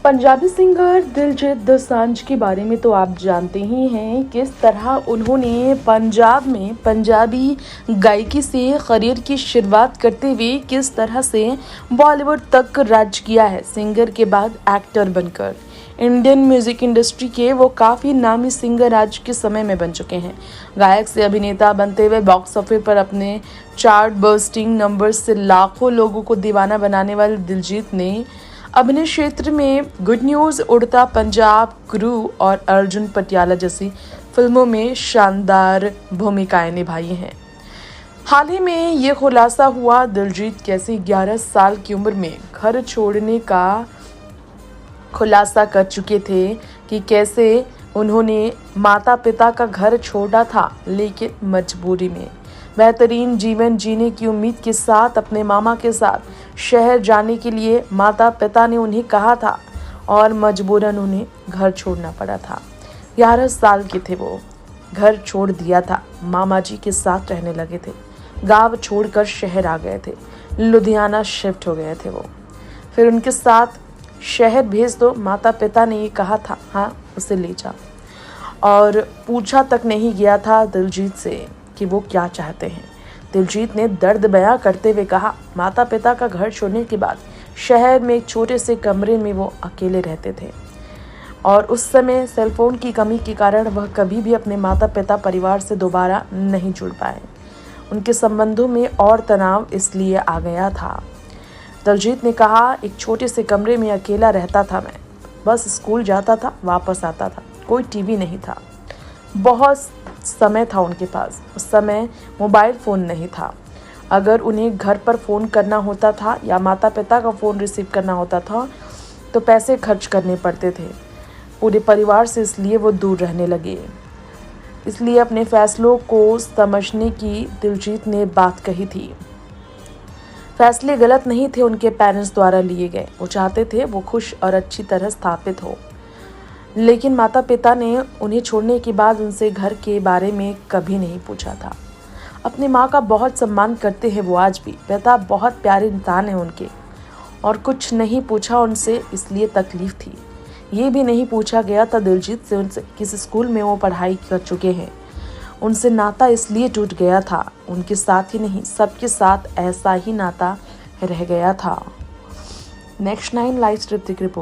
Punjabi singer Diljit Dosanjh के बारे में तो आप जानते ही हैं किस तरह उन्होंने पंजाब में पंजाबी गायकी से करियर की शुरुआत करते हुए किस तरह से बॉलीवुड तक राज किया है। सिंगर के बाद एक्टर बनकर इंडियन म्यूजिक इंडस्ट्री के वो काफ़ी नामी सिंगर आज के समय में बन चुके हैं। गायक से अभिनेता बनते हुए बॉक्स ऑफिस पर अपने चार्ट बर्स्टिंग नंबर्स से लाखों लोगों को दीवाना बनाने वाले दिलजीत ने अभिनय क्षेत्र में गुड न्यूज़, उड़ता पंजाब, गुरु और अर्जुन पटियाला जैसी फिल्मों में शानदार भूमिकाएं निभाई हैं। हाल ही में ये खुलासा हुआ दिलजीत कैसे 11 साल की उम्र में घर छोड़ने का खुलासा कर चुके थे कि कैसे उन्होंने माता पिता का घर छोड़ा था, लेकिन मजबूरी में बेहतरीन जीवन जीने की उम्मीद के साथ अपने मामा के साथ शहर जाने के लिए माता पिता ने उन्हें कहा था और मजबूरन उन्हें घर छोड़ना पड़ा था। 11 साल के थे वो, घर छोड़ दिया था, मामा जी के साथ रहने लगे थे, गांव छोड़कर शहर आ गए थे, लुधियाना शिफ्ट हो गए थे वो। फिर उनके साथ शहर भेज दो, माता पिता ने ये कहा था, हाँ उसे ले जा। और पूछा तक नहीं गया था दिलजीत से कि वो क्या चाहते हैं। दिलजीत ने दर्द बयां करते हुए कहा, माता पिता का घर छोड़ने के बाद शहर में एक छोटे से कमरे में वो अकेले रहते थे और उस समय सेलफोन की कमी के कारण वह कभी भी अपने माता पिता परिवार से दोबारा नहीं जुड़ पाए। उनके संबंधों में और तनाव इसलिए आ गया था। दिलजीत ने कहा, एक छोटे से कमरे में अकेला रहता था मैं, बस स्कूल जाता था, वापस आता था, कोई टीवी नहीं था, बहुत समय था उनके पास, उस समय मोबाइल फ़ोन नहीं था। अगर उन्हें घर पर फ़ोन करना होता था या माता पिता का फ़ोन रिसीव करना होता था तो पैसे खर्च करने पड़ते थे पूरे परिवार से, इसलिए वो दूर रहने लगे। इसलिए अपने फैसलों को समझने की दिलजीत ने बात कही थी। फैसले गलत नहीं थे उनके पेरेंट्स द्वारा लिए गए, वो चाहते थे वो खुश और अच्छी तरह स्थापित हो, लेकिन माता पिता ने उन्हें छोड़ने के बाद उनसे घर के बारे में कभी नहीं पूछा था। अपनी माँ का बहुत सम्मान करते हैं वो आज भी, पिता बहुत प्यारे इंसान हैं उनके, और कुछ नहीं पूछा उनसे, इसलिए तकलीफ थी। ये भी नहीं पूछा गया था दिलजीत से उनसे किस स्कूल में वो पढ़ाई कर चुके हैं। उनसे नाता इसलिए टूट गया था, उनके साथ ही नहीं सबके साथ ऐसा ही नाता रह गया था। Next 9 live Hrithik report.